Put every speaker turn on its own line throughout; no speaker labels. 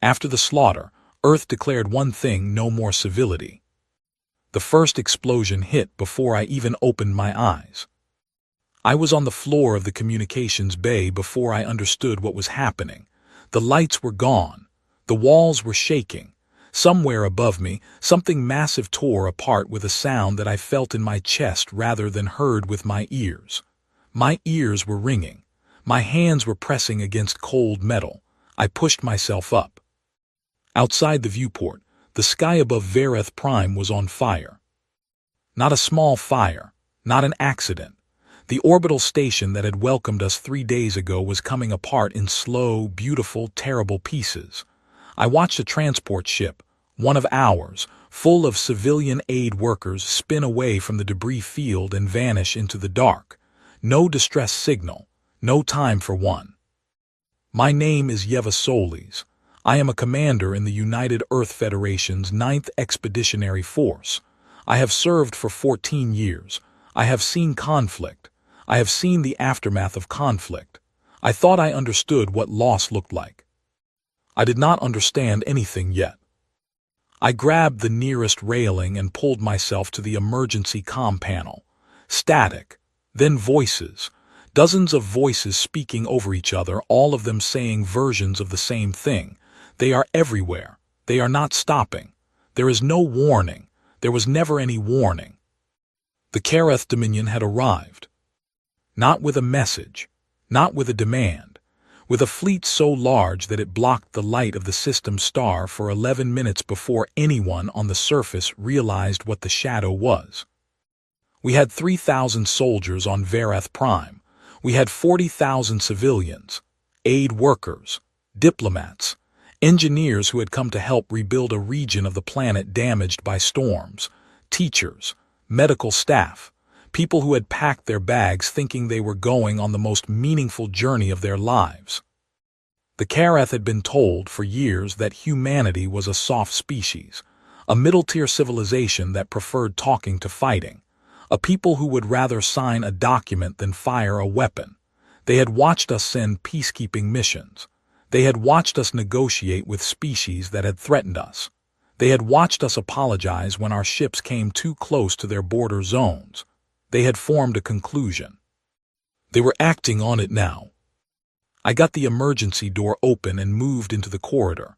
After the slaughter, Earth declared one thing: no more civility. The first explosion hit before I even opened my eyes. I was on the floor of the communications bay before I understood what was happening. The lights were gone. The walls were shaking. Somewhere above me, something massive tore apart with a sound that I felt in my chest rather than heard with my ears. My ears were ringing. My hands were pressing against cold metal. I pushed myself up. Outside the viewport, the sky above Vareth Prime was on fire. Not a small fire, not an accident. The orbital station that had welcomed us 3 days ago was coming apart in slow, beautiful, terrible pieces. I watched a transport ship, one of ours, full of civilian aid workers, spin away from the debris field and vanish into the dark. No distress signal, no time for one. My name is Yeva Solis. I am a commander in the United Earth Federation's 9th Expeditionary Force. I have served for 14 years. I have seen conflict. I have seen the aftermath of conflict. I thought I understood what loss looked like. I did not understand anything yet. I grabbed the nearest railing and pulled myself to the emergency comm panel. Static, then voices. Dozens of voices speaking over each other, all of them saying versions of the same thing. They are everywhere. They are not stopping. There is no warning. There was never any warning. The Kareth Dominion had arrived. Not with a message, not with a demand, with a fleet so large that it blocked the light of the system star for 11 minutes before anyone on the surface realized what the shadow was. We had 3,000 soldiers on Vareth Prime. We had 40,000 civilians, aid workers, diplomats, engineers who had come to help rebuild a region of the planet damaged by storms, teachers, medical staff, people who had packed their bags thinking they were going on the most meaningful journey of their lives. The Kareth had been told for years that humanity was a soft species, a middle-tier civilization that preferred talking to fighting, a people who would rather sign a document than fire a weapon. They had watched us send peacekeeping missions. They had watched us negotiate with species that had threatened us. They had watched us apologize when our ships came too close to their border zones. They had formed a conclusion. They were acting on it now. I got the emergency door open and moved into the corridor.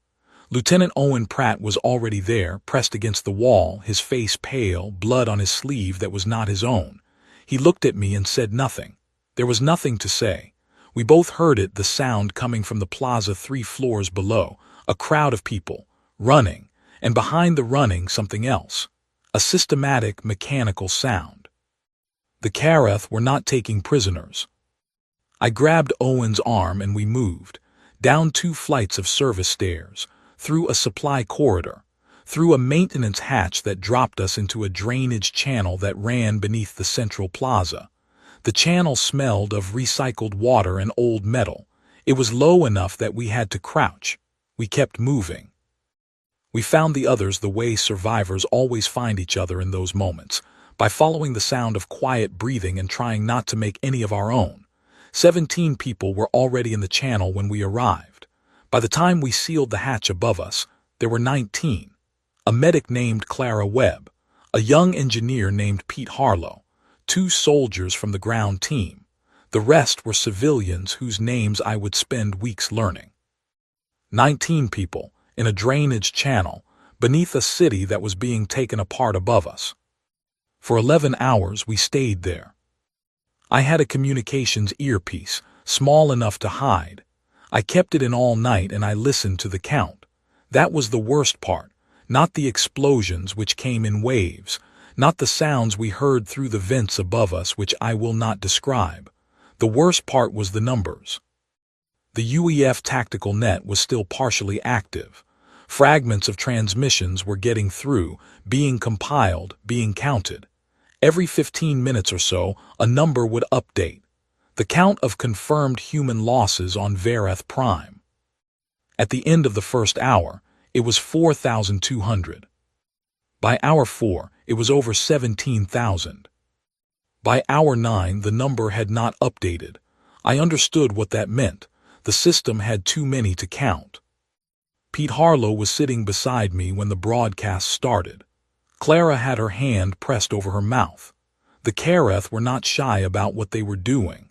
Lieutenant Owen Pratt was already there, pressed against the wall, his face pale, blood on his sleeve that was not his own. He looked at me and said nothing. There was nothing to say. We both heard it, the sound coming from the plaza 3 floors below, a crowd of people, running, and behind the running something else, a systematic, mechanical sound. The Kareth were not taking prisoners. I grabbed Owen's arm and we moved, down 2 flights of service stairs, through a supply corridor, through a maintenance hatch that dropped us into a drainage channel that ran beneath the central plaza. The channel smelled of recycled water and old metal. It was low enough that we had to crouch. We kept moving. We found the others the way survivors always find each other in those moments, by following the sound of quiet breathing and trying not to make any of our own. 17 people were already in the channel when we arrived. By the time we sealed the hatch above us, there were 19. A medic named Clara Webb, a young engineer named Pete Harlow, 2 soldiers from the ground team. The rest were civilians whose names I would spend weeks learning. 19 people in a drainage channel beneath a city that was being taken apart above us. For 11 hours we stayed there. I had a communications earpiece, small enough to hide. I kept it in all night and I listened to the count. That was the worst part, not the explosions which came in waves, not the sounds we heard through the vents above us which I will not describe. The worst part was the numbers. The UEF tactical net was still partially active. Fragments of transmissions were getting through, being compiled, being counted. Every 15 minutes or so, a number would update. The count of confirmed human losses on Vareth Prime. At the end of the first hour, it was 4,200. By hour 4, it was over 17,000. By hour 9, the number had not updated. I understood what that meant. The system had too many to count. Pete Harlow was sitting beside me when the broadcast started. Clara had her hand pressed over her mouth. The Kareth were not shy about what they were doing.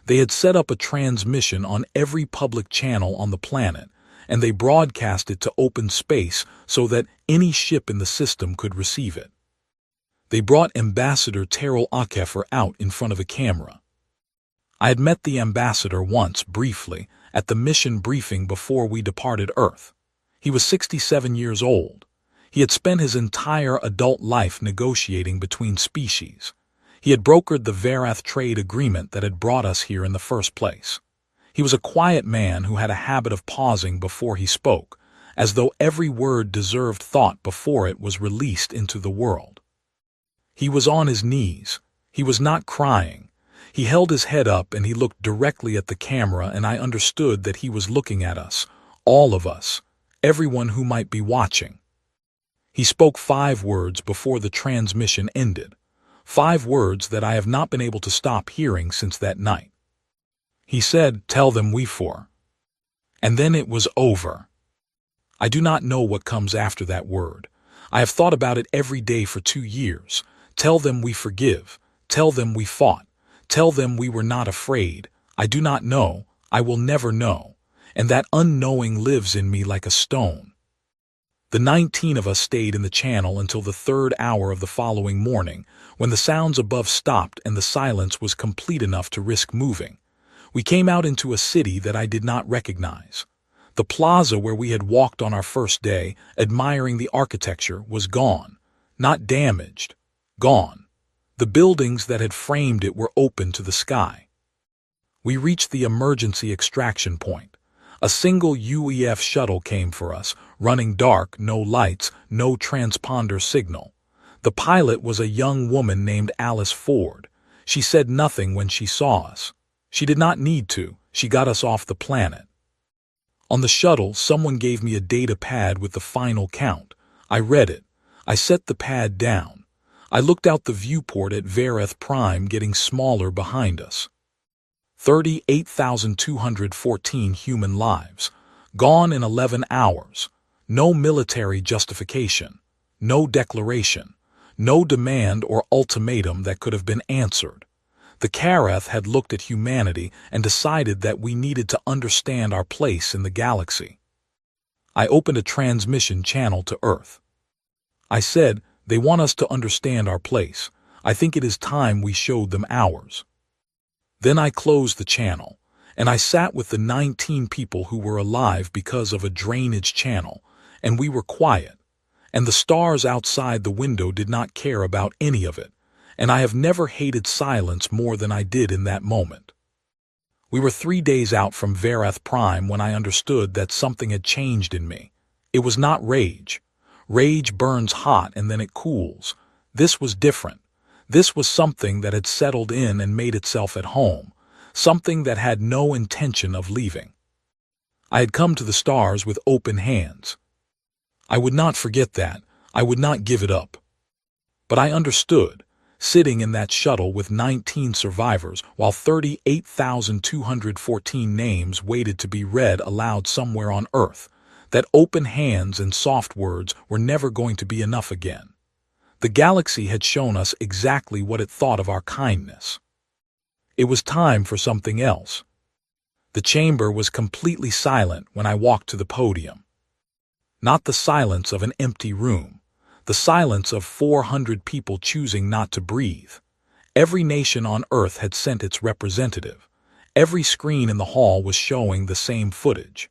They had set up a transmission on every public channel on the planet, and they broadcast it to open space so that any ship in the system could receive it. They brought Ambassador Terrell Akefer out in front of a camera. I had met the ambassador once, briefly, at the mission briefing before we departed Earth. He was 67 years old. He had spent his entire adult life negotiating between species. He had brokered the Verath trade agreement that had brought us here in the first place. He was a quiet man who had a habit of pausing before he spoke, as though every word deserved thought before it was released into the world. He was on his knees. He was not crying. He held his head up and he looked directly at the camera, and I understood that he was looking at us, all of us, everyone who might be watching. He spoke 5 words before the transmission ended. 5 words that I have not been able to stop hearing since that night. He said, "Tell them we for." And then it was over. I do not know what comes after that word. I have thought about it every day for 2 years. Tell them we forgive. Tell them we fought. Tell them we were not afraid. I do not know. I will never know. And that unknowing lives in me like a stone. The 19 of us stayed in the channel until the 3rd hour of the following morning, when the sounds above stopped and the silence was complete enough to risk moving. We came out into a city that I did not recognize. The plaza where we had walked on our first day, admiring the architecture, was gone. Not damaged. Gone. The buildings that had framed it were open to the sky. We reached the emergency extraction point. A single UEF shuttle came for us, running dark, no lights, no transponder signal. The pilot was a young woman named Alice Ford. She said nothing when she saw us. She did not need to. She got us off the planet. On the shuttle, someone gave me a data pad with the final count. I read it. I set the pad down. I looked out the viewport at Verath Prime getting smaller behind us. 38,214 human lives, gone in 11 hours. No military justification, no declaration, no demand or ultimatum that could have been answered. The Kareth had looked at humanity and decided that we needed to understand our place in the galaxy. I opened a transmission channel to Earth. I said, "They want us to understand our place. I think it is time we showed them ours." Then I closed the channel, and I sat with the 19 people who were alive because of a drainage channel, and we were quiet, and the stars outside the window did not care about any of it, and I have never hated silence more than I did in that moment. We were 3 days out from Verath Prime when I understood that something had changed in me. It was not rage. Rage burns hot and then it cools. This was different. This was something that had settled in and made itself at home, something that had no intention of leaving. I had come to the stars with open hands. I would not forget that. I would not give it up. But I understood, sitting in that shuttle with 19 survivors while 38,214 names waited to be read aloud somewhere on Earth, that open hands and soft words were never going to be enough again. The galaxy had shown us exactly what it thought of our kindness. It was time for something else. The chamber was completely silent when I walked to the podium. Not the silence of an empty room, the silence of 400 people choosing not to breathe. Every nation on Earth had sent its representative. Every screen in the hall was showing the same footage.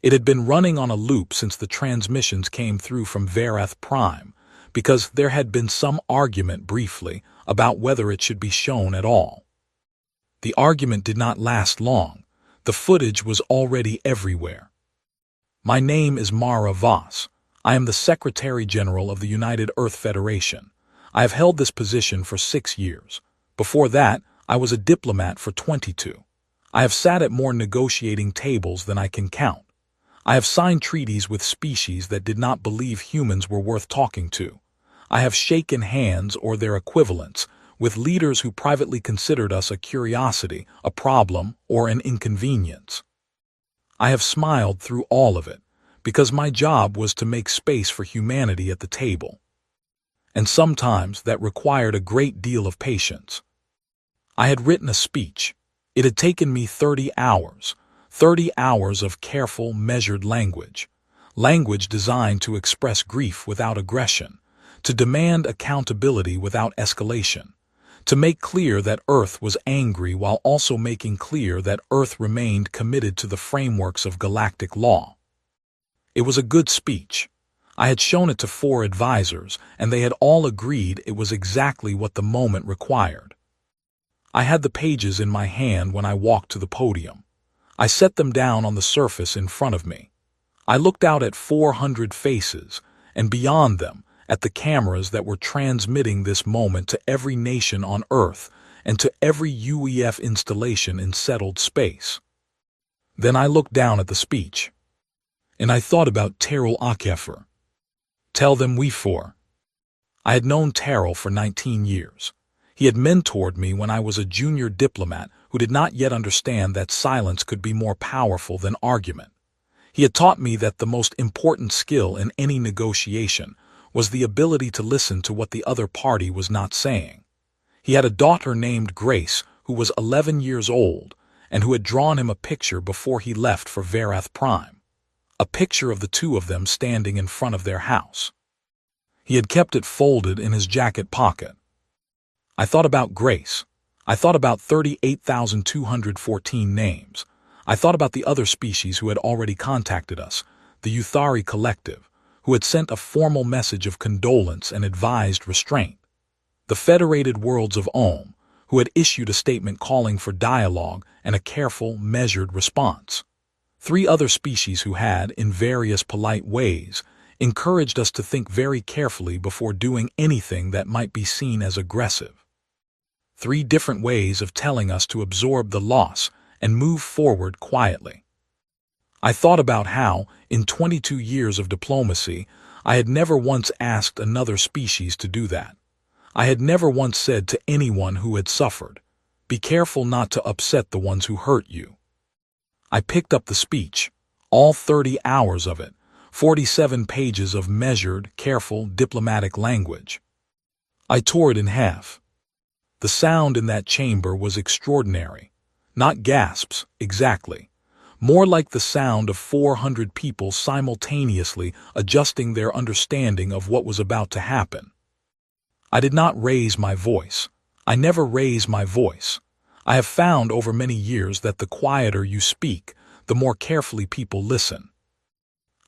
It had been running on a loop since the transmissions came through from Verath Prime, because there had been some argument briefly about whether it should be shown at all. The argument did not last long. The footage was already everywhere. My name is Mara Voss. I am the Secretary General of the United Earth Federation. I have held this position for 6 years. Before that, I was a diplomat for 22. I have sat at more negotiating tables than I can count. I have signed treaties with species that did not believe humans were worth talking to. I have shaken hands or their equivalents with leaders who privately considered us a curiosity, a problem, or an inconvenience. I have smiled through all of it, because my job was to make space for humanity at the table. And sometimes that required a great deal of patience. I had written a speech. It had taken me 30 hours of careful, measured language designed to express grief without aggression, to demand accountability without escalation, to make clear that Earth was angry while also making clear that Earth remained committed to the frameworks of galactic law. It was a good speech. I had shown it to 4 advisors, and they had all agreed it was exactly what the moment required. I had the pages in my hand when I walked to the podium. I set them down on the surface in front of me. I looked out at 400 faces, and beyond them, at the cameras that were transmitting this moment to every nation on Earth and to every UEF installation in settled space. Then I looked down at the speech, and I thought about Terrell Akefer. Tell them we four. I had known Terrell for 19 years. He had mentored me when I was a junior diplomat who did not yet understand that silence could be more powerful than argument. He had taught me that the most important skill in any negotiation was the ability to listen to what the other party was not saying. He had a daughter named Grace who was 11 years old and who had drawn him a picture before he left for Verath Prime, a picture of the 2 of them standing in front of their house. He had kept it folded in his jacket pocket. I thought about Grace. I thought about 38,214 names. I thought about the other species who had already contacted us, the Uthari Collective, who had sent a formal message of condolence and advised restraint, the Federated Worlds of Ohm, who had issued a statement calling for dialogue and a careful, measured response, 3 other species who had, in various polite ways, encouraged us to think very carefully before doing anything that might be seen as aggressive. 3 different ways of telling us to absorb the loss and move forward quietly. I thought about how, in 22 years of diplomacy, I had never once asked another species to do that. I had never once said to anyone who had suffered, "Be careful not to upset the ones who hurt you." I picked up the speech, all 30 hours of it, 47 pages of measured, careful, diplomatic language. I tore it in half. The sound in that chamber was extraordinary. Not gasps, exactly. More like the sound of 400 people simultaneously adjusting their understanding of what was about to happen. I did not raise my voice. I never raise my voice. I have found over many years that the quieter you speak, the more carefully people listen.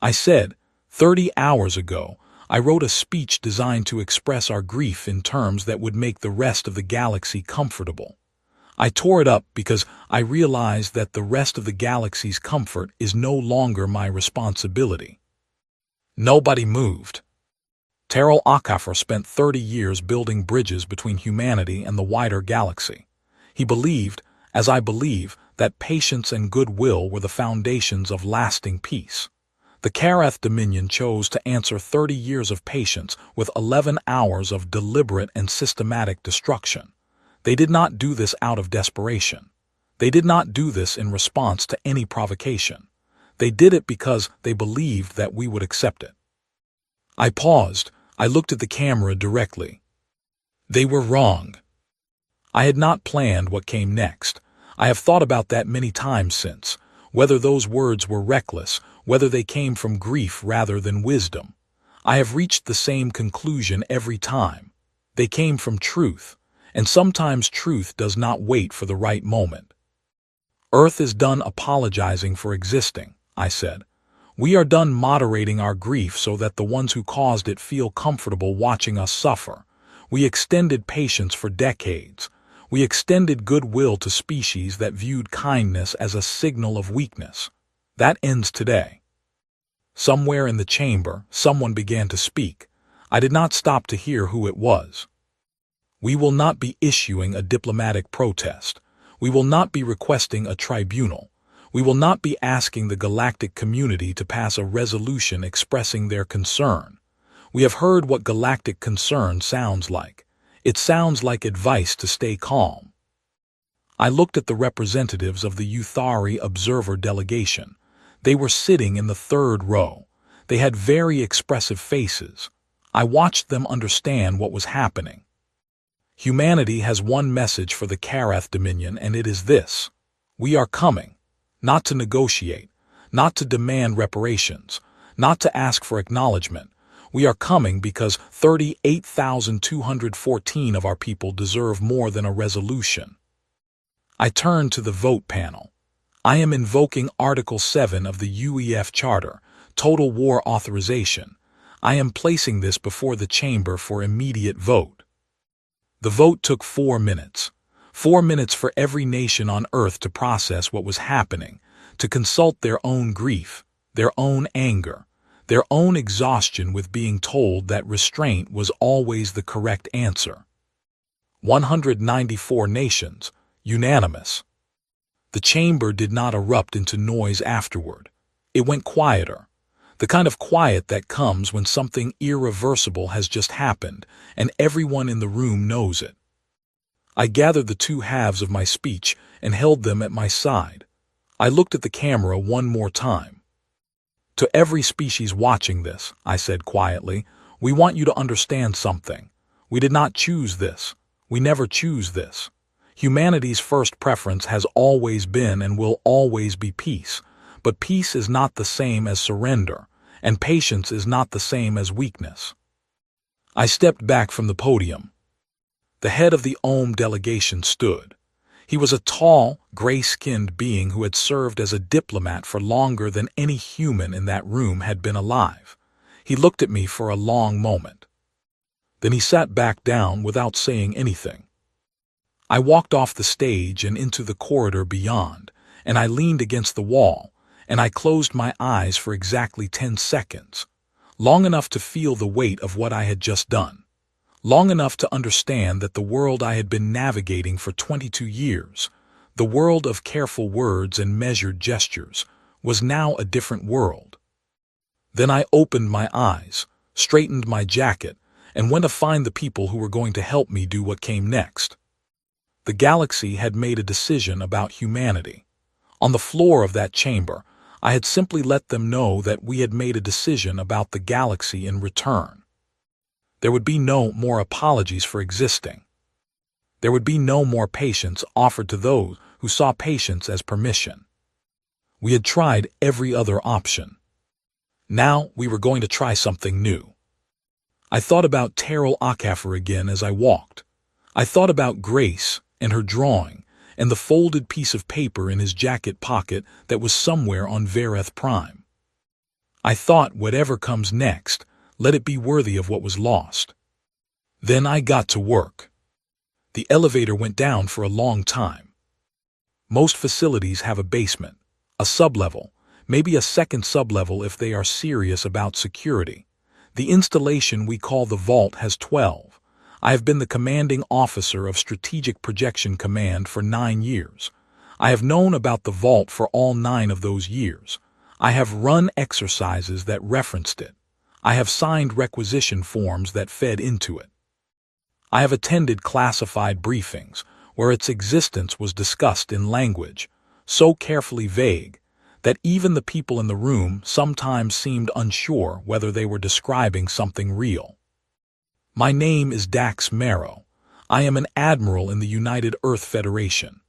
I said, 30 hours ago, I wrote a speech designed to express our grief in terms that would make the rest of the galaxy comfortable. I tore it up because I realized that the rest of the galaxy's comfort is no longer my responsibility. Nobody moved. Terrell Akefer spent 30 years building bridges between humanity and the wider galaxy. He believed, as I believe, that patience and goodwill were the foundations of lasting peace. The Karath Dominion chose to answer 30 years of patience with 11 hours of deliberate and systematic destruction. They did not do this out of desperation. They did not do this in response to any provocation. They did it because they believed that we would accept it. I paused. I looked at the camera directly. They were wrong. I had not planned what came next. I have thought about that many times since, whether those words were reckless, whether they came from grief rather than wisdom. I have reached the same conclusion every time. They came from truth. And sometimes truth does not wait for the right moment. Earth is done apologizing for existing, I said. We are done moderating our grief so that the ones who caused it feel comfortable watching us suffer. We extended patience for decades. We extended goodwill to species that viewed kindness as a signal of weakness. That ends today. Somewhere in the chamber, someone began to speak. I did not stop to hear who it was. We will not be issuing a diplomatic protest. We will not be requesting a tribunal. We will not be asking the galactic community to pass a resolution expressing their concern. We have heard what galactic concern sounds like. It sounds like advice to stay calm. I looked at the representatives of the Uthari Observer delegation. They were sitting in the 3rd row, They had very expressive faces. I watched them understand what was happening. Humanity has one message for the Karath Dominion, and it is this: we are coming, not to negotiate, not to demand reparations, not to ask for acknowledgement. We are coming because 38,214 of our people deserve more than a resolution. I turned to the vote panel. I am invoking Article 7 of the UEF Charter, Total War Authorization. I am placing this before the chamber for immediate vote. The vote took 4 minutes. 4 minutes for every nation on earth to process what was happening, to consult their own grief, their own anger, their own exhaustion with being told that restraint was always the correct answer. 194 nations, unanimous. The chamber did not erupt into noise afterward. It went quieter. The kind of quiet that comes when something irreversible has just happened, and everyone in the room knows it. I gathered the two halves of my speech and held them at my side. I looked at the camera one more time. To every species watching this, I said quietly, we want you to understand something. We did not choose this. We never choose this. Humanity's first preference has always been and will always be peace. But peace is not the same as surrender, and patience is not the same as weakness. I stepped back from the podium. The head of the Ohm delegation stood. He was a tall, gray-skinned being who had served as a diplomat for longer than any human in that room had been alive. He looked at me for a long moment. Then he sat back down without saying anything. I walked off the stage and into the corridor beyond, and I leaned against the wall, and I closed my eyes for exactly 10 seconds, long enough to feel the weight of what I had just done, long enough to understand that the world I had been navigating for 22 years, the world of careful words and measured gestures, was now a different world. Then I opened my eyes, straightened my jacket, and went to find the people who were going to help me do what came next. The galaxy had made a decision about humanity. On the floor of that chamber, I had simply let them know that we had made a decision about the galaxy in return. There would be no more apologies for existing. There would be no more patience offered to those who saw patience as permission. We had tried every other option. Now we were going to try something new. I thought about Terrell Akafer again as I walked. I thought about Grace and her drawing, and the folded piece of paper in his jacket pocket that was somewhere on Vareth Prime. I thought, whatever comes next, let it be worthy of what was lost. Then I got to work. The elevator went down for a long time. Most facilities have a basement, a sublevel, maybe a second sublevel if they are serious about security. The installation we call the vault has 12. I have been the commanding officer of Strategic Projection Command for 9 years. I have known about the vault for all 9 of those years. I have run exercises that referenced it. I have signed requisition forms that fed into it. I have attended classified briefings where its existence was discussed in language so carefully vague that even the people in the room sometimes seemed unsure whether they were describing something real. My name is Dax Marrow. I am an admiral in the United Earth Federation.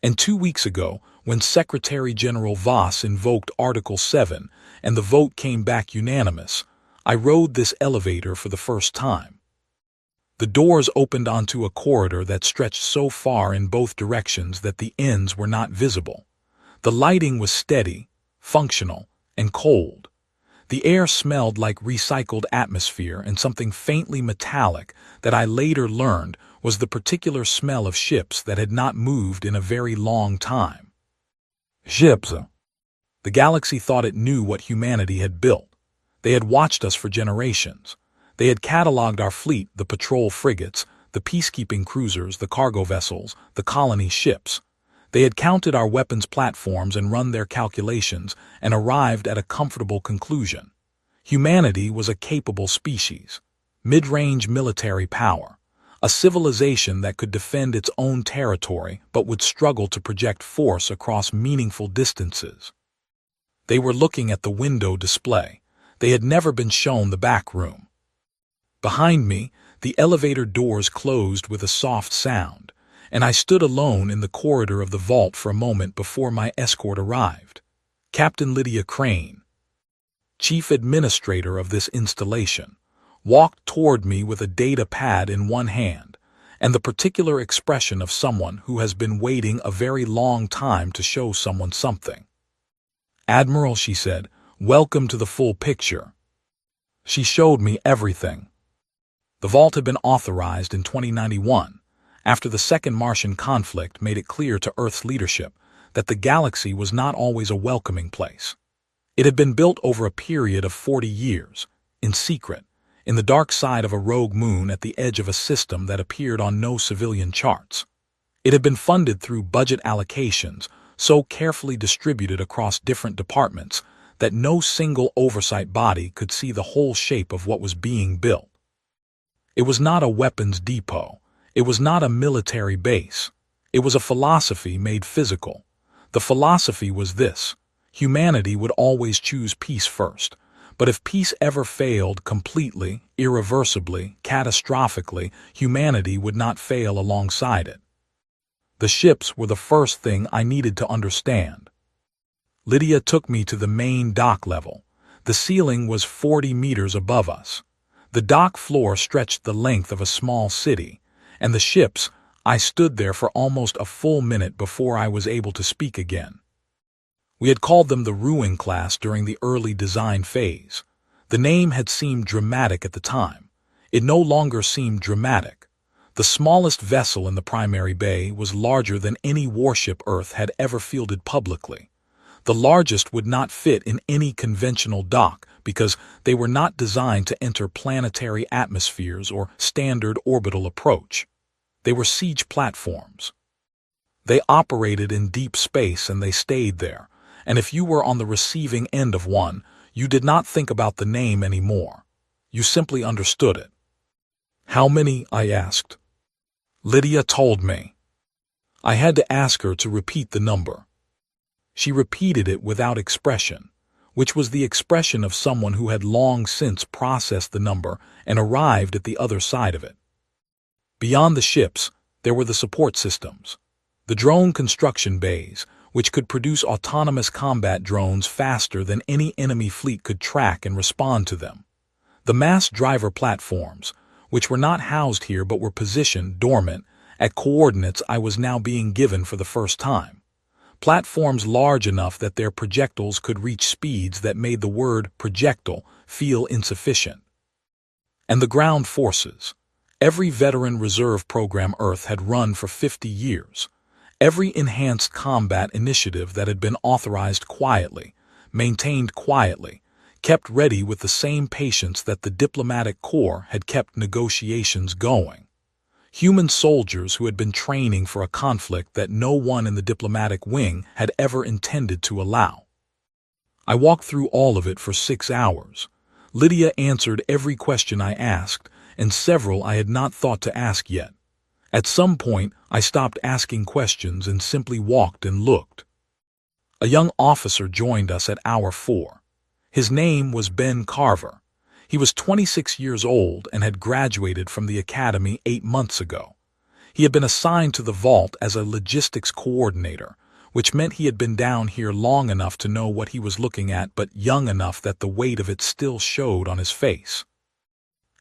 And 2 weeks ago, when Secretary General Voss invoked Article 7 and the vote came back unanimous, I rode this elevator for the first time. The doors opened onto a corridor that stretched so far in both directions that the ends were not visible. The lighting was steady, functional, and cold. The air smelled like recycled atmosphere and something faintly metallic that I later learned was the particular smell of ships that had not moved in a very long time. Ships. The galaxy thought it knew what humanity had built. They had watched us for generations. They had cataloged our fleet, the patrol frigates, the peacekeeping cruisers, the cargo vessels, the colony ships. They had counted our weapons platforms and run their calculations and arrived at a comfortable conclusion. Humanity was a capable species, mid-range military power, a civilization that could defend its own territory but would struggle to project force across meaningful distances. They were looking at the window display. They had never been shown the back room. Behind me, the elevator doors closed with a soft sound, and I stood alone in the corridor of the vault for a moment before my escort arrived. Captain Lydia Crane, chief administrator of this installation, walked toward me with a data pad in one hand and the particular expression of someone who has been waiting a very long time to show someone something. "Admiral," she said, "welcome to the full picture." She showed me everything. The vault had been authorized in 2091, after the Second Martian conflict made it clear to Earth's leadership that the galaxy was not always a welcoming place. It had been built over a period of 40 years, in secret, in the dark side of a rogue moon at the edge of a system that appeared on no civilian charts. It had been funded through budget allocations so carefully distributed across different departments that no single oversight body could see the whole shape of what was being built. It was not a weapons depot. It was not a military base. It was a philosophy made physical. The philosophy was this: humanity would always choose peace first, but if peace ever failed completely, irreversibly, catastrophically, humanity would not fail alongside it. The ships were the first thing I needed to understand. Lydia took me to the main dock level. The ceiling was 40 meters above us. The dock floor stretched the length of a small city, and the ships, I stood there for almost a full minute before I was able to speak again. We had called them the Ruin class during the early design phase. The name had seemed dramatic at the time. It no longer seemed dramatic. The smallest vessel in the primary bay was larger than any warship Earth had ever fielded publicly. The largest would not fit in any conventional dock because they were not designed to enter planetary atmospheres or standard orbital approach. They were siege platforms. They operated in deep space and they stayed there, and if you were on the receiving end of one, you did not think about the name anymore. You simply understood it. "How many?" I asked. Lydia told me. I had to ask her to repeat the number. She repeated it without expression, which was the expression of someone who had long since processed the number and arrived at the other side of it. Beyond the ships, there were the support systems, the drone construction bays, which could produce autonomous combat drones faster than any enemy fleet could track and respond to them. The mass driver platforms, which were not housed here but were positioned dormant at coordinates I was now being given for the first time. Platforms large enough that their projectiles could reach speeds that made the word projectile feel insufficient. And the ground forces. Every veteran reserve program Earth had run for 50 years. Every enhanced combat initiative that had been authorized quietly, maintained quietly, kept ready with the same patience that the diplomatic corps had kept negotiations going. Human soldiers who had been training for a conflict that no one in the diplomatic wing had ever intended to allow. I walked through all of it for 6 hours. Lydia answered every question I asked, and several I had not thought to ask yet. At some point, I stopped asking questions and simply walked and looked. A young officer joined us at hour 4. His name was Ben Carver. He was 26 years old and had graduated from the academy 8 months ago. He had been assigned to the vault as a logistics coordinator, which meant he had been down here long enough to know what he was looking at but young enough that the weight of it still showed on his face.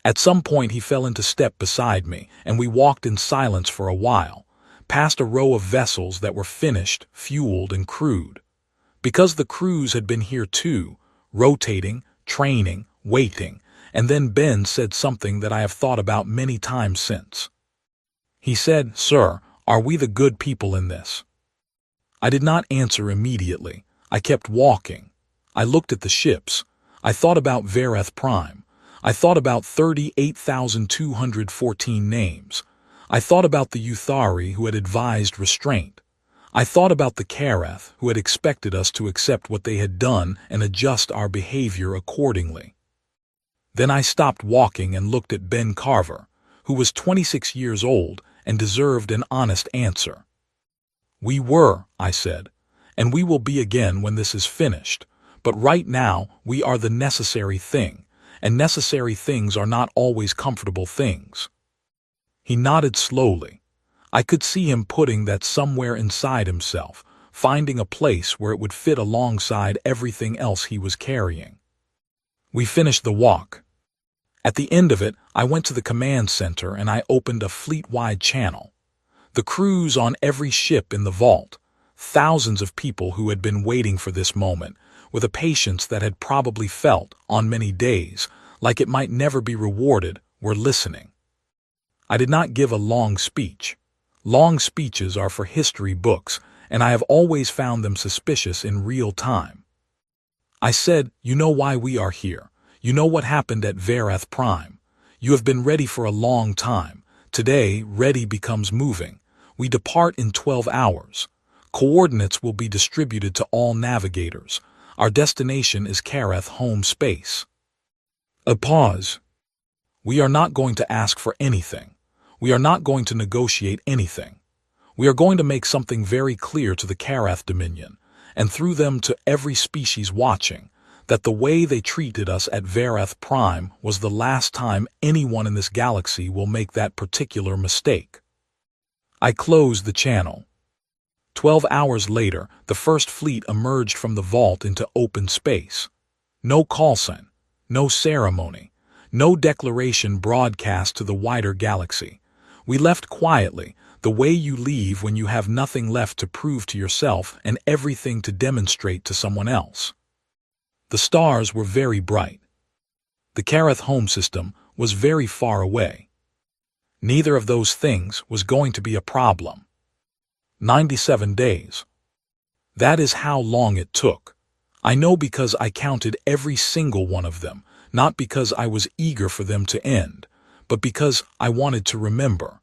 At some point he fell into step beside me, and we walked in silence for a while, past a row of vessels that were finished, fueled, and crewed. Because the crews had been here too, rotating, training, waiting, and then Ben said something that I have thought about many times since. He said, "Sir, are we the good people in this?" I did not answer immediately. I kept walking. I looked at the ships. I thought about Vereth Prime. I thought about 38,214 names. I thought about the Uthari who had advised restraint. I thought about the Karath who had expected us to accept what they had done and adjust our behavior accordingly. Then I stopped walking and looked at Ben Carver, who was 26 years old and deserved an honest answer. "We were," I said, "and we will be again when this is finished, but right now we are the necessary thing, and necessary things are not always comfortable things. He nodded slowly. I could see him putting that somewhere inside himself, finding a place where it would fit alongside everything else he was carrying. We finished the walk. At the end of it, I went to the command center and I opened a fleet-wide channel. The crews on every ship in the vault, thousands of people who had been waiting for this moment, with a patience that had probably felt, on many days, like it might never be rewarded, were listening. I did not give a long speech. Long speeches are for history books, and I have always found them suspicious in real time. I said, "You know why we are here. You know what happened at Verath Prime. You have been ready for a long time. Today, ready becomes moving. We depart in 12 hours. Coordinates will be distributed to all navigators. Our destination is Karath home space." A pause. We are not going to ask for anything. We are not going to negotiate anything. We are going to make something very clear to the Karath Dominion, and through them to every species watching, that the way they treated us at Verath Prime was the last time anyone in this galaxy will make that particular mistake. I closed the channel. 12 hours later, the first fleet emerged from the vault into open space. No call sign, no ceremony, no declaration broadcast to the wider galaxy. We left quietly, the way you leave when you have nothing left to prove to yourself and everything to demonstrate to someone else. The stars were very bright. The Karath home system was very far away. Neither of those things was going to be a problem. 97 days. That is how long it took. I know because I counted every single one of them, not because I was eager for them to end, but because I wanted to remember.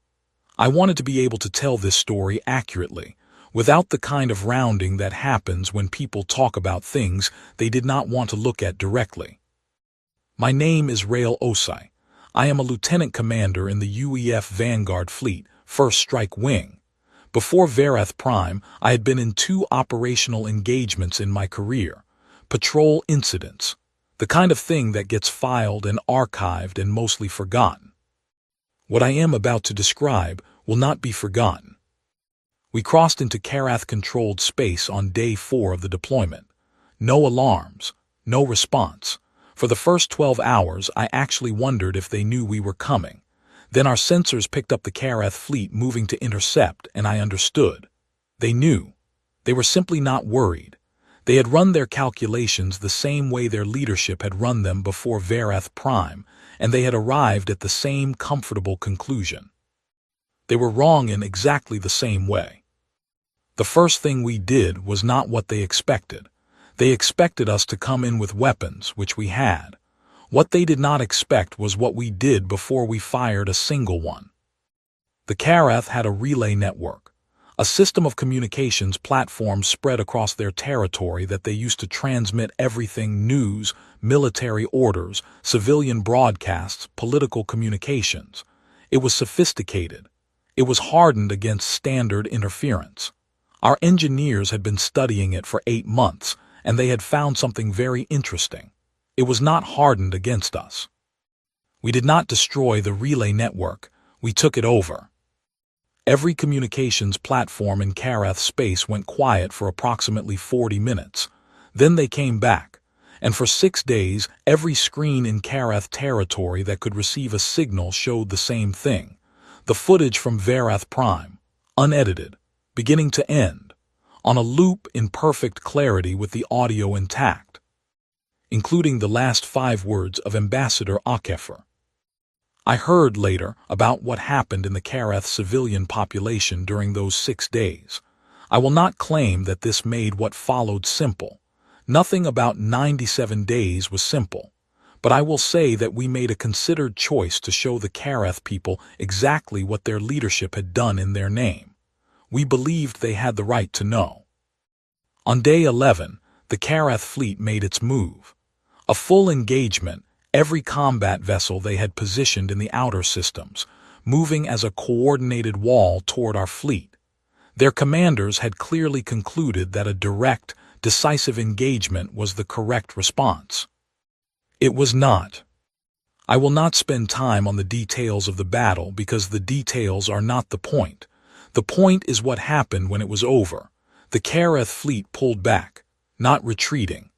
I wanted to be able to tell this story accurately, without the kind of rounding that happens when people talk about things they did not want to look at directly. My name is Rael Osai. I am a lieutenant commander in the UEF Vanguard Fleet, 1st Strike Wing. Before Verath Prime, I had been in 2 operational engagements in my career. Patrol incidents. The kind of thing that gets filed and archived and mostly forgotten. What I am about to describe will not be forgotten. We crossed into Karath-controlled space on day 4 of the deployment. No alarms, no response. For the first 12 hours, I actually wondered if they knew we were coming. Then our sensors picked up the Karath fleet moving to intercept, and I understood. They knew. They were simply not worried. They had run their calculations the same way their leadership had run them before Verath Prime, and they had arrived at the same comfortable conclusion. They were wrong in exactly the same way. The first thing we did was not what they expected. They expected us to come in with weapons, which we had. What they did not expect was what we did before we fired a single one. The Karath had a relay network, a system of communications platforms spread across their territory that they used to transmit everything: news, military orders, civilian broadcasts, political communications. It was sophisticated. It was hardened against standard interference. Our engineers had been studying it for 8 months, and they had found something very interesting. It was not hardened against us. We did not destroy the relay network. We took it over. Every communications platform in Karath space went quiet for approximately 40 minutes. Then they came back, and for 6 days, every screen in Karath territory that could receive a signal showed the same thing. The footage from Verath Prime, unedited, beginning to end, on a loop in perfect clarity with the audio intact, including the last 5 words of Ambassador Akefer. I heard later about what happened in the Karath civilian population during those 6 days. I will not claim that this made what followed simple. Nothing about 97 days was simple. But I will say that we made a considered choice to show the Karath people exactly what their leadership had done in their name. We believed they had the right to know. On day 11, the Karath fleet made its move. A full engagement, every combat vessel they had positioned in the outer systems, moving as a coordinated wall toward our fleet. Their commanders had clearly concluded that a direct, decisive engagement was the correct response. It was not. I will not spend time on the details of the battle because the details are not the point. The point is what happened when it was over. The Kareth fleet pulled back, not retreating.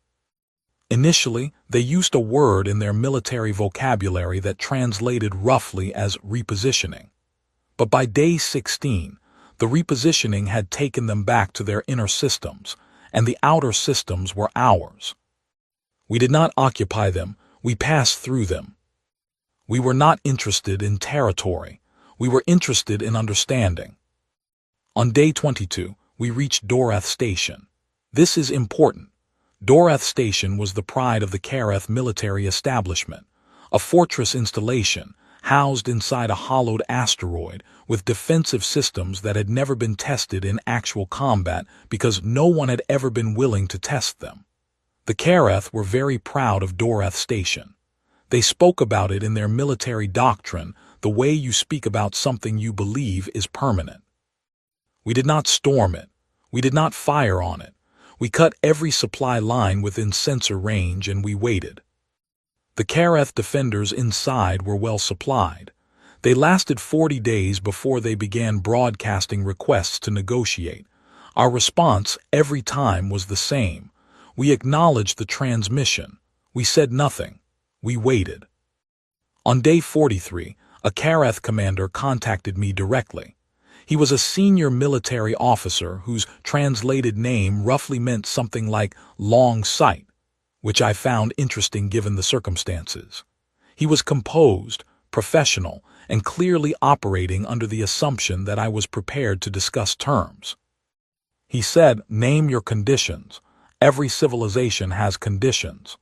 Initially, they used a word in their military vocabulary that translated roughly as repositioning. But by day 16, the repositioning had taken them back to their inner systems, and the outer systems were ours. We did not occupy them, we passed through them. We were not interested in territory, we were interested in understanding. On day 22, we reached Dorath Station. This is important. Dorath Station was the pride of the Kareth military establishment, a fortress installation housed inside a hollowed asteroid with defensive systems that had never been tested in actual combat because no one had ever been willing to test them. The Kareth were very proud of Dorath Station. They spoke about it in their military doctrine the way you speak about something you believe is permanent. We did not storm it. We did not fire on it. We cut every supply line within sensor range and we waited. The Kareth defenders inside were well supplied. They lasted 40 days before they began broadcasting requests to negotiate. Our response every time was the same. We acknowledged the transmission. We said nothing. We waited. On day 43, a Kareth commander contacted me directly. He was a senior military officer whose translated name roughly meant something like long sight, which I found interesting given the circumstances. He was composed, professional, and clearly operating under the assumption that I was prepared to discuss terms. He said, "Name your conditions. Every civilization has conditions."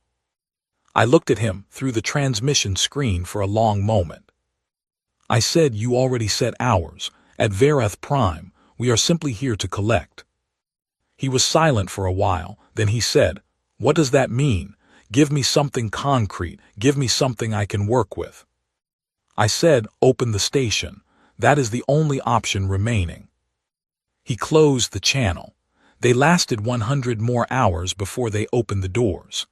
I looked at him through the transmission screen for a long moment. I said, "You already set ours. At Vareth Prime, we are simply here to collect." He was silent for a while, then he said, "What does that mean? Give me something concrete, give me something I can work with." I said, "Open the station. That is the only option remaining." He closed the channel. They lasted 100 more hours before they opened the doors.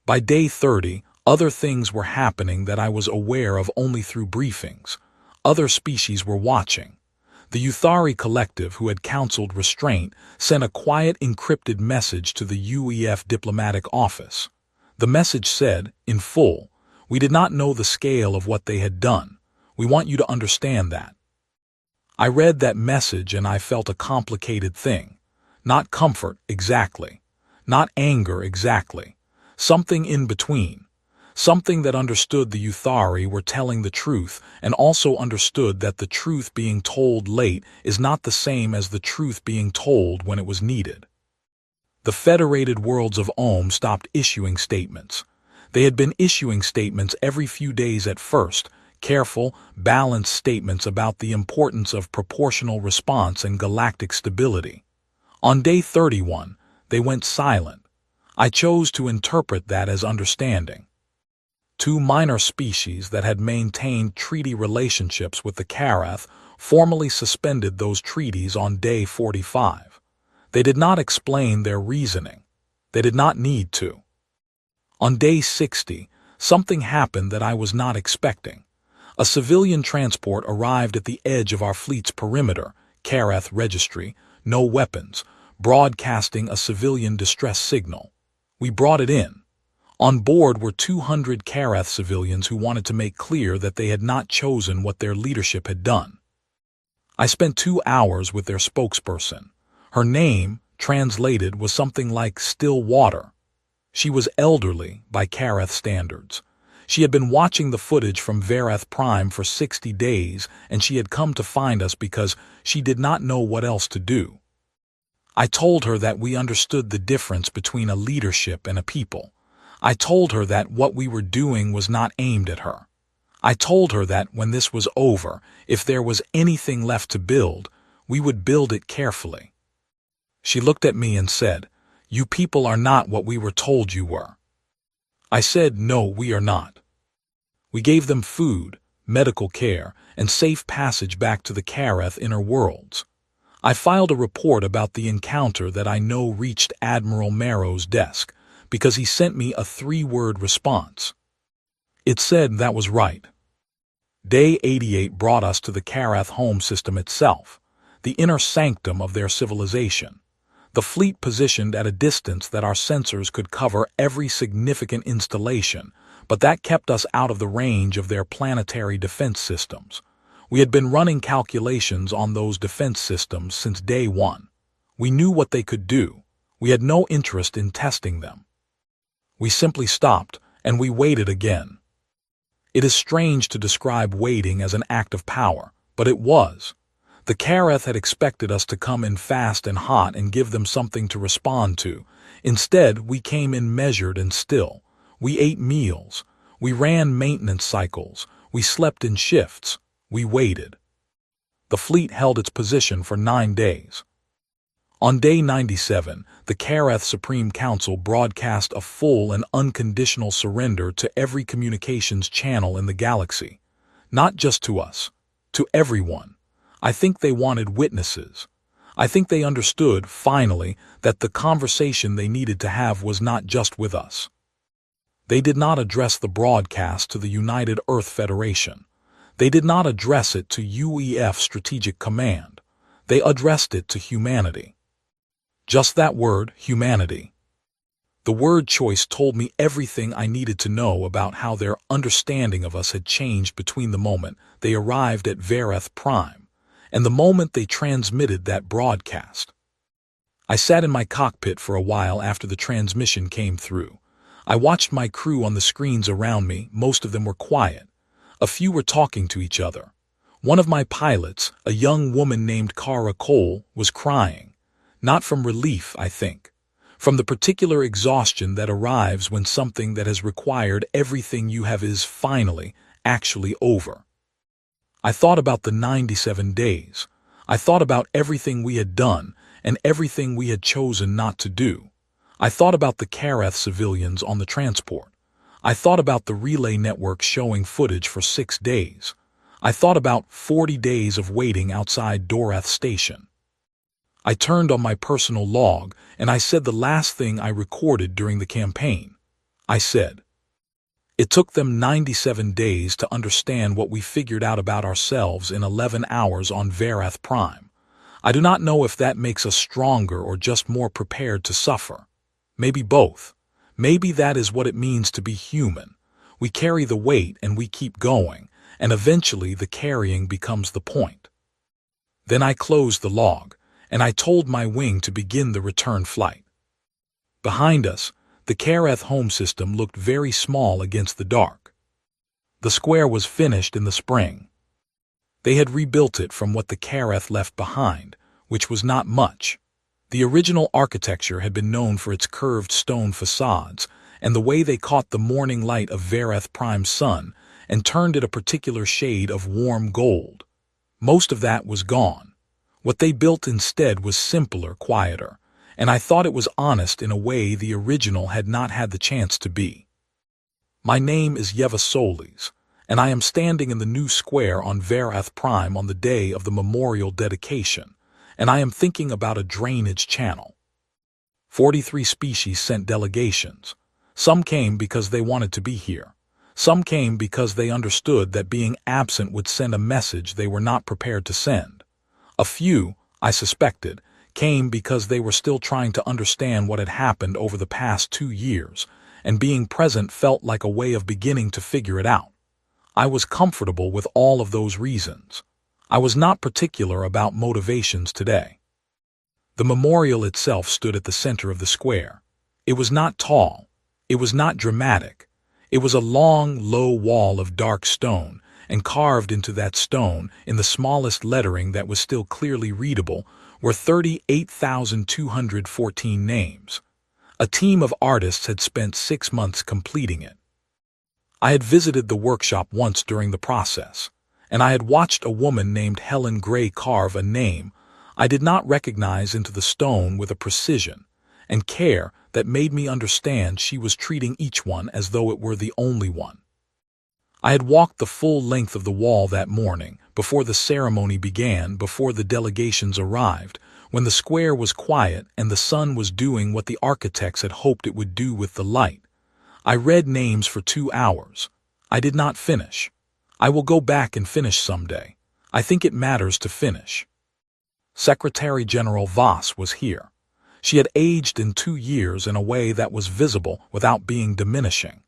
By day 30, other things were happening that I was aware of only through briefings. Other species were watching. The Uthari collective, who had counseled restraint, sent a quiet encrypted message to the UEF diplomatic office. The message said, in full, "We did not know the scale of what they had done. We want you to understand that." I read that message and I felt a complicated thing. Not comfort, exactly. Not anger, exactly. Something in between. Something that understood the Uthari were telling the truth and also understood that the truth being told late is not the same as the truth being told when it was needed. The Federated Worlds of Ohm stopped issuing statements. They had been issuing statements every few days at first, careful, balanced statements about the importance of proportional response and galactic stability. On day 31, they went silent. I chose to interpret that as understanding. Two minor species that had maintained treaty relationships with the Kareth formally suspended those treaties on day 45. They did not explain their reasoning. They did not need to. On day 60, something happened that I was not expecting. A civilian transport arrived at the edge of our fleet's perimeter, Kareth registry, no weapons, broadcasting a civilian distress signal. We brought it in. On board were 200 Kareth civilians who wanted to make clear that they had not chosen what their leadership had done. I spent 2 hours with their spokesperson. Her name, translated, was something like still water. She was elderly by Kareth standards. She had been watching the footage from Vareth Prime for 60 days, and she had come to find us because she did not know what else to do. I told her that we understood the difference between a leadership and a people. I told her that what we were doing was not aimed at her. I told her that when this was over, if there was anything left to build, we would build it carefully. She looked at me and said, "You people are not what we were told you were." I said, "No, we are not." We gave them food, medical care, and safe passage back to the Kareth inner worlds. I filed a report about the encounter that I know reached Admiral Marrow's desk, because he sent me a 3-word response. It said that was right. Day 88 brought us to the Karath home system itself, the inner sanctum of their civilization. The fleet positioned at a distance that our sensors could cover every significant installation, but that kept us out of the range of their planetary defense systems. We had been running calculations on those defense systems since day 1. We knew what they could do. We had no interest in testing them. We simply stopped, and we waited again. It is strange to describe waiting as an act of power, but it was. The Karath had expected us to come in fast and hot and give them something to respond to. Instead, we came in measured and still. We ate meals. We ran maintenance cycles. We slept in shifts. We waited. The fleet held its position for 9 days. On day 97, the Karath Supreme Council broadcast a full and unconditional surrender to every communications channel in the galaxy. Not just to us, to everyone. I think they wanted witnesses. I think they understood, finally, that the conversation they needed to have was not just with us. They did not address the broadcast to the United Earth Federation. They did not address it to UEF Strategic Command. They addressed it to humanity. Just that word, humanity. The word choice told me everything I needed to know about how their understanding of us had changed between the moment they arrived at Vareth Prime and the moment they transmitted that broadcast. I sat in my cockpit for a while after the transmission came through. I watched my crew on the screens around me. Most of them were quiet. A few were talking to each other. One of my pilots, a young woman named Kara Cole, was crying. Not from relief, I think. From the particular exhaustion that arrives when something that has required everything you have is finally, actually over. I thought about the 97 days. I thought about everything we had done and everything we had chosen not to do. I thought about the Karath civilians on the transport. I thought about the relay network showing footage for 6 days. I thought about 40 days of waiting outside Dorath Station. I turned on my personal log and I said the last thing I recorded during the campaign. I said, "It took them 97 days to understand what we figured out about ourselves in 11 hours on Vareth Prime. I do not know if that makes us stronger or just more prepared to suffer. Maybe both. Maybe that is what it means to be human. We carry the weight and we keep going, and eventually the carrying becomes the point." Then I closed the log, and I told my wing to begin the return flight. Behind us, the Karath home system looked very small against the dark. The square was finished in the spring. They had rebuilt it from what the Karath left behind, which was not much. The original architecture had been known for its curved stone facades and the way they caught the morning light of Vareth Prime's sun and turned it a particular shade of warm gold. Most of that was gone. What they built instead was simpler, quieter, and I thought it was honest in a way the original had not had the chance to be. My name is Yeva Solis, and I am standing in the new square on Vareth Prime on the day of the memorial dedication, and I am thinking about a drainage channel. 43 species sent delegations. Some came because they wanted to be here. Some came because they understood that being absent would send a message they were not prepared to send. A few, I suspected, came because they were still trying to understand what had happened over the past 2 years, and being present felt like a way of beginning to figure it out. I was comfortable with all of those reasons. I was not particular about motivations today. The memorial itself stood at the center of the square. It was not tall. It was not dramatic. It was a long, low wall of dark stone, and carved into that stone, in the smallest lettering that was still clearly readable, were 38,214 names. A team of artists had spent 6 months completing it. I had visited the workshop once during the process, and I had watched a woman named Helen Gray carve a name I did not recognize into the stone with a precision and care that made me understand she was treating each one as though it were the only one. I had walked the full length of the wall that morning before the ceremony began, before the delegations arrived, when the square was quiet and the sun was doing what the architects had hoped it would do with the light. I read names for 2 hours. I did not finish. I will go back and finish someday. I think it matters to finish. Secretary General Voss was here. She had aged in 2 years in a way that was visible without being diminishing.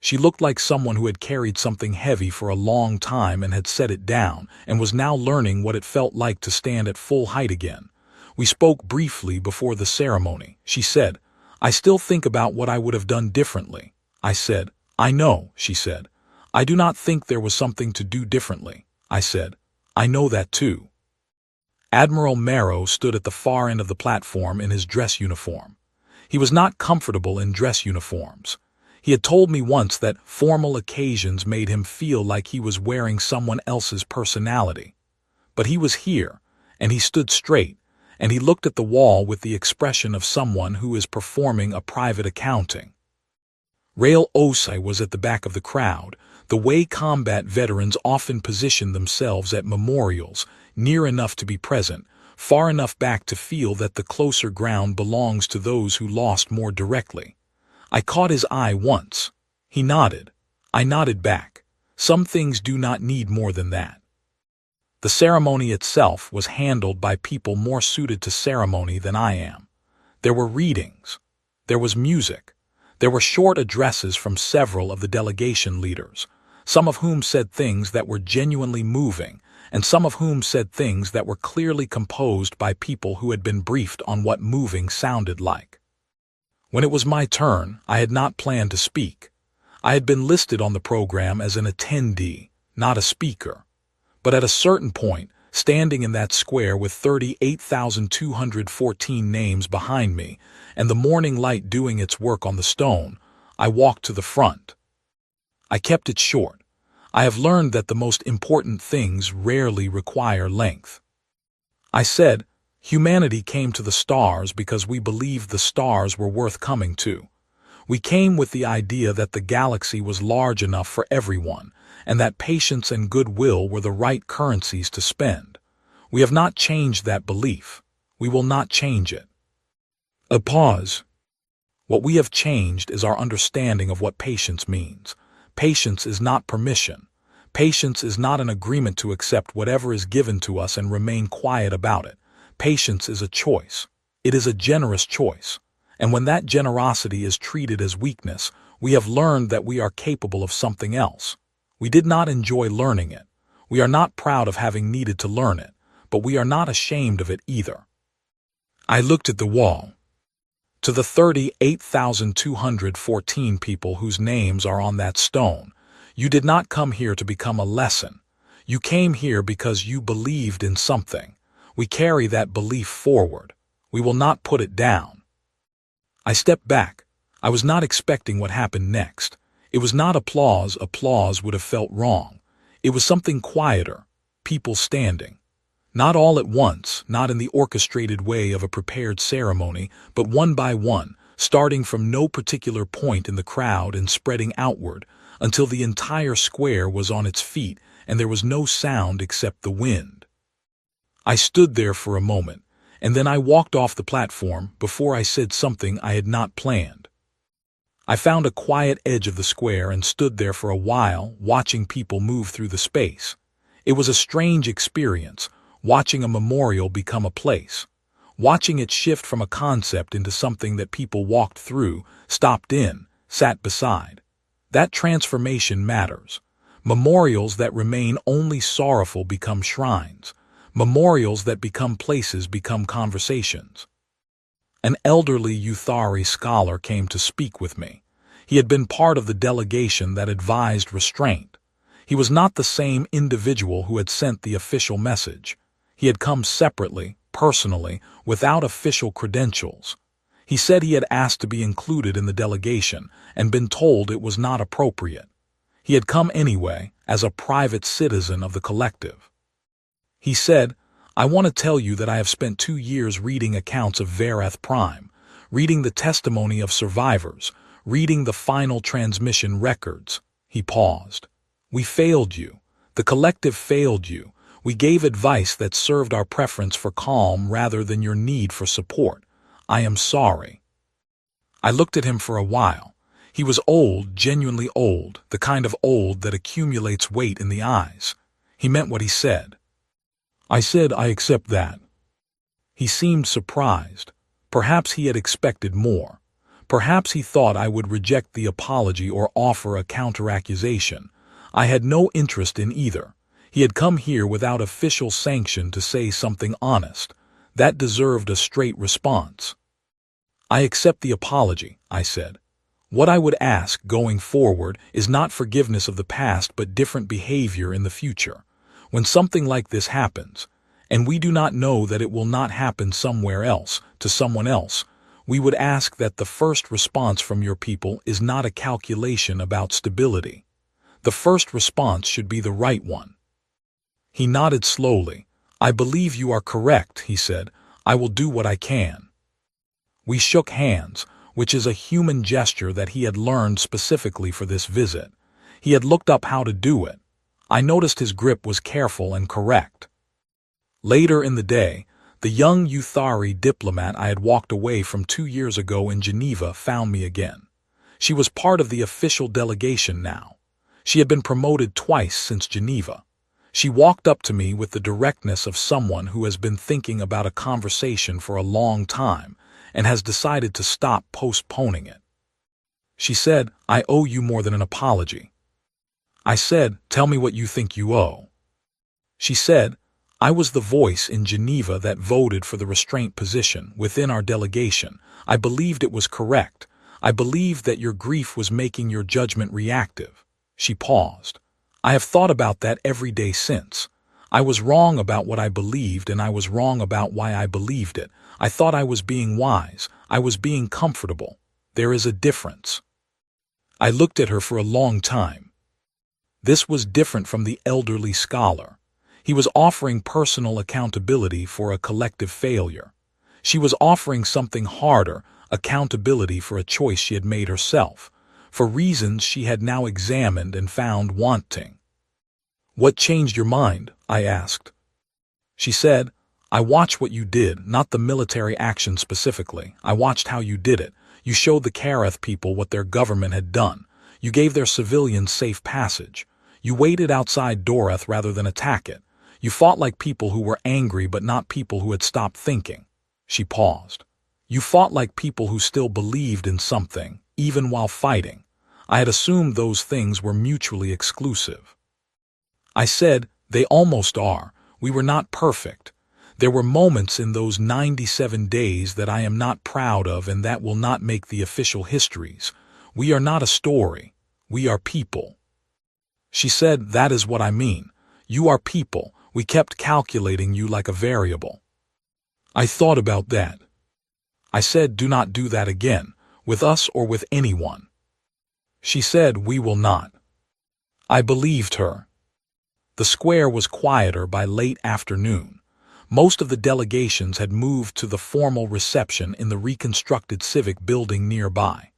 She looked like someone who had carried something heavy for a long time and had set it down, and was now learning what it felt like to stand at full height again. We spoke briefly before the ceremony. She said, "I still think about what I would have done differently." I said, "I know," she said. "I do not think there was something to do differently." I said, "I know that too." Admiral Marrow stood at the far end of the platform in his dress uniform. He was not comfortable in dress uniforms. He had told me once that formal occasions made him feel like he was wearing someone else's personality. But he was here, and he stood straight, and he looked at the wall with the expression of someone who is performing a private accounting. Rail Osei was at the back of the crowd, the way combat veterans often position themselves at memorials, near enough to be present, far enough back to feel that the closer ground belongs to those who lost more directly. I caught his eye once. He nodded. I nodded back. Some things do not need more than that. The ceremony itself was handled by people more suited to ceremony than I am. There were readings. There was music. There were short addresses from several of the delegation leaders, some of whom said things that were genuinely moving, and some of whom said things that were clearly composed by people who had been briefed on what moving sounded like. When it was my turn, I had not planned to speak. I had been listed on the program as an attendee, not a speaker. But at a certain point, standing in that square with 38,214 names behind me, and the morning light doing its work on the stone, I walked to the front. I kept it short. I have learned that the most important things rarely require length. I said, "Humanity came to the stars because we believed the stars were worth coming to. We came with the idea that the galaxy was large enough for everyone, and that patience and goodwill were the right currencies to spend. We have not changed that belief. We will not change it." A pause. What we have changed is our understanding of what patience means. Patience is not permission. Patience is not an agreement to accept whatever is given to us and remain quiet about it. Patience is a choice. It is a generous choice. And when that generosity is treated as weakness, we have learned that we are capable of something else. We did not enjoy learning it. We are not proud of having needed to learn it, but we are not ashamed of it either. I looked at the wall. To the 38,214 people whose names are on that stone, you did not come here to become a lesson. You came here because you believed in something. We carry that belief forward. We will not put it down. I stepped back. I was not expecting what happened next. It was not applause. Applause would have felt wrong. It was something quieter, people standing. Not all at once, not in the orchestrated way of a prepared ceremony, but one by one, starting from no particular point in the crowd and spreading outward, until the entire square was on its feet and there was no sound except the wind. I stood there for a moment, and then I walked off the platform before I said something I had not planned. I found a quiet edge of the square and stood there for a while, watching people move through the space. It was a strange experience, watching a memorial become a place, watching it shift from a concept into something that people walked through, stopped in, sat beside. That transformation matters. Memorials that remain only sorrowful become shrines. Memorials that become places become conversations. An elderly Uthari scholar came to speak with me. He had been part of the delegation that advised restraint. He was not the same individual who had sent the official message. He had come separately, personally, without official credentials. He said he had asked to be included in the delegation and been told it was not appropriate. He had come anyway, as a private citizen of the collective. He said, "I want to tell you that I have spent 2 years reading accounts of Verath Prime, reading the testimony of survivors, reading the final transmission records." He paused. "We failed you. The collective failed you. We gave advice that served our preference for calm rather than your need for support. I am sorry." I looked at him for a while. He was old, genuinely old, the kind of old that accumulates weight in the eyes. He meant what he said. I said, "I accept that." He seemed surprised. Perhaps he had expected more. Perhaps he thought I would reject the apology or offer a counter-accusation. I had no interest in either. He had come here without official sanction to say something honest. That deserved a straight response. "I accept the apology," I said. "What I would ask, going forward, is not forgiveness of the past but different behavior in the future. When something like this happens, and we do not know that it will not happen somewhere else, to someone else, we would ask that the first response from your people is not a calculation about stability. The first response should be the right one." He nodded slowly. "I believe you are correct," he said. "I will do what I can." We shook hands, which is a human gesture that he had learned specifically for this visit. He had looked up how to do it. I noticed his grip was careful and correct. Later in the day, the young Uthari diplomat I had walked away from 2 years ago in Geneva found me again. She was part of the official delegation now. She had been promoted twice since Geneva. She walked up to me with the directness of someone who has been thinking about a conversation for a long time and has decided to stop postponing it. She said, "I owe you more than an apology." I said, "Tell me what you think you owe." She said, "I was the voice in Geneva that voted for the restraint position within our delegation. I believed it was correct. I believed that your grief was making your judgment reactive." She paused. "I have thought about that every day since. I was wrong about what I believed, and I was wrong about why I believed it. I thought I was being wise. I was being comfortable. There is a difference." I looked at her for a long time. This was different from the elderly scholar. He was offering personal accountability for a collective failure. She was offering something harder, accountability for a choice she had made herself, for reasons she had now examined and found wanting. "What changed your mind?" I asked. She said, "I watched what you did, not the military action specifically. I watched how you did it. You showed the Kareth people what their government had done. You gave their civilians safe passage. You waited outside Doreth rather than attack it. You fought like people who were angry but not people who had stopped thinking." She paused. "You fought like people who still believed in something, even while fighting. I had assumed those things were mutually exclusive." I said, "They almost are. We were not perfect. There were moments in those 97 days that I am not proud of and that will not make the official histories. We are not a story. We are people." She said, "That is what I mean. You are people. We kept calculating you like a variable." I thought about that. I said, "Do not do that again, with us or with anyone." She said, "We will not." I believed her. The square was quieter by late afternoon. Most of the delegations had moved to the formal reception in the reconstructed civic building nearby.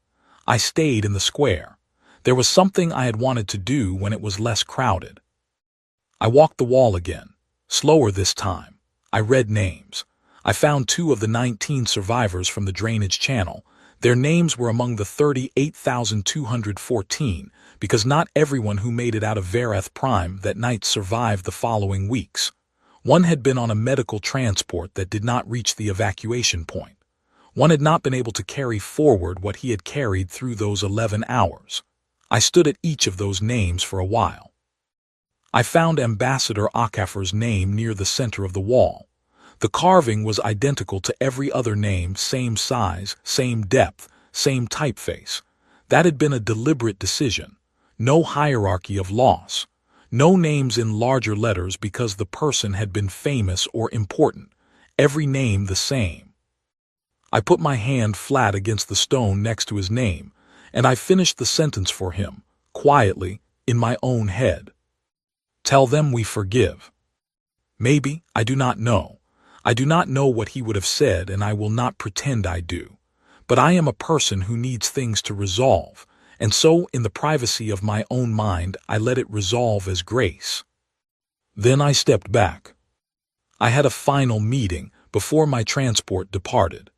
I stayed in the square. There was something I had wanted to do when it was less crowded. I walked the wall again, slower this time. I read names. I found 2 of the 19 survivors from the drainage channel. Their names were among the 38,214 because not everyone who made it out of Vareth Prime that night survived the following weeks. One had been on a medical transport that did not reach the evacuation point. One had not been able to carry forward what he had carried through those 11 hours. I stood at each of those names for a while. I found Ambassador Akafer's name near the center of the wall. The carving was identical to every other name, same size, same depth, same typeface. That had been a deliberate decision. No hierarchy of loss. No names in larger letters because the person had been famous or important. Every name the same. I put my hand flat against the stone next to his name, and I finished the sentence for him, quietly, in my own head. "Tell them we forgive." Maybe, I do not know. I do not know what he would have said, and I will not pretend I do. But I am a person who needs things to resolve, and so in the privacy of my own mind I let it resolve as grace. Then I stepped back. I had a final meeting before my transport departed.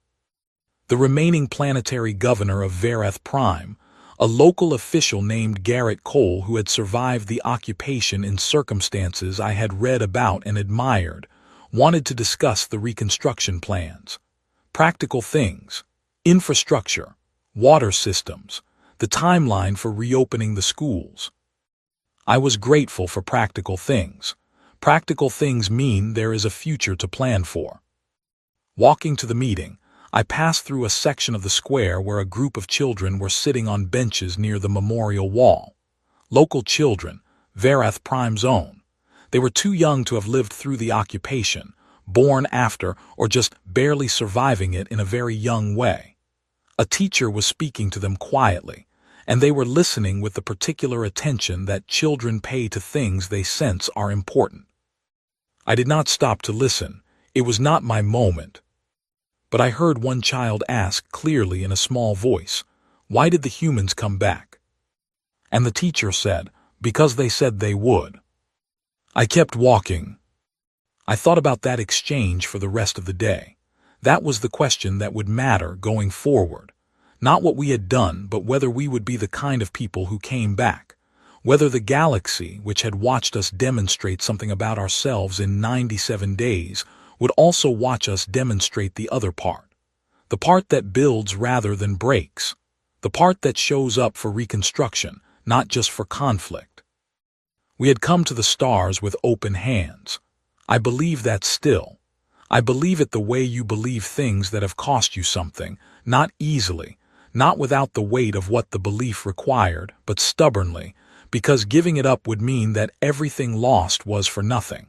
The remaining planetary governor of Vereth Prime, a local official named Garrett Cole who had survived the occupation in circumstances I had read about and admired, wanted to discuss the reconstruction plans. Practical things, infrastructure, water systems, the timeline for reopening the schools. I was grateful for practical things. Practical things mean there is a future to plan for. Walking to the meeting, I passed through a section of the square where a group of children were sitting on benches near the memorial wall. Local children, Vereth Prime's own. They were too young to have lived through the occupation, born after or just barely surviving it in a very young way. A teacher was speaking to them quietly, and they were listening with the particular attention that children pay to things they sense are important. I did not stop to listen. It was not my moment. But I heard one child ask clearly in a small voice, "Why did the humans come back?" And the teacher said, "Because they said they would." I kept walking. I thought about that exchange for the rest of the day. That was the question that would matter going forward. Not what we had done, but whether we would be the kind of people who came back. Whether the galaxy, which had watched us demonstrate something about ourselves in 97 days, would also watch us demonstrate the other part. The part that builds rather than breaks. The part that shows up for reconstruction, not just for conflict. We had come to the stars with open hands. I believe that still. I believe it the way you believe things that have cost you something, not easily, not without the weight of what the belief required, but stubbornly, because giving it up would mean that everything lost was for nothing.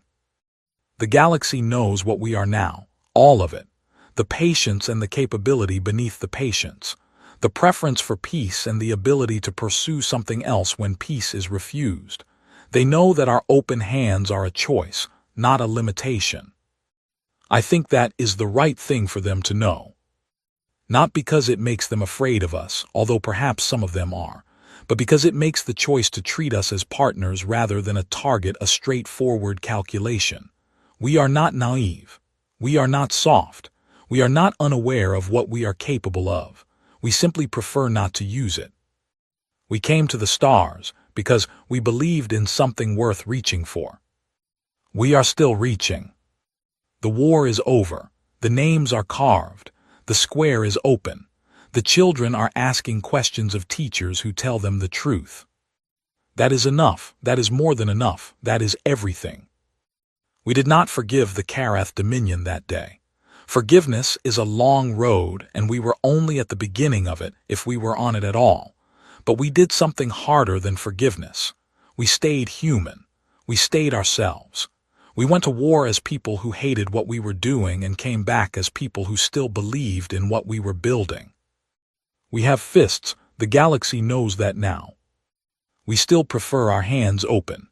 The galaxy knows what we are now, all of it. The patience and the capability beneath the patience. The preference for peace and the ability to pursue something else when peace is refused. They know that our open hands are a choice, not a limitation. I think that is the right thing for them to know. Not because it makes them afraid of us, although perhaps some of them are, but because it makes the choice to treat us as partners rather than a target a straightforward calculation. We are not naive. We are not soft. We are not unaware of what we are capable of. We simply prefer not to use it. We came to the stars because we believed in something worth reaching for. We are still reaching. The war is over. The names are carved. The square is open. The children are asking questions of teachers who tell them the truth. That is enough. That is more than enough. That is everything. We did not forgive the Karath Dominion that day. Forgiveness is a long road, and we were only at the beginning of it if we were on it at all. But we did something harder than forgiveness. We stayed human. We stayed ourselves. We went to war as people who hated what we were doing and came back as people who still believed in what we were building. We have fists. The galaxy knows that now. We still prefer our hands open.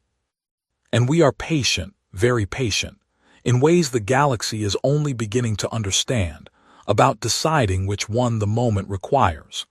And we are patient. Very patient, in ways the galaxy is only beginning to understand, about deciding which one the moment requires.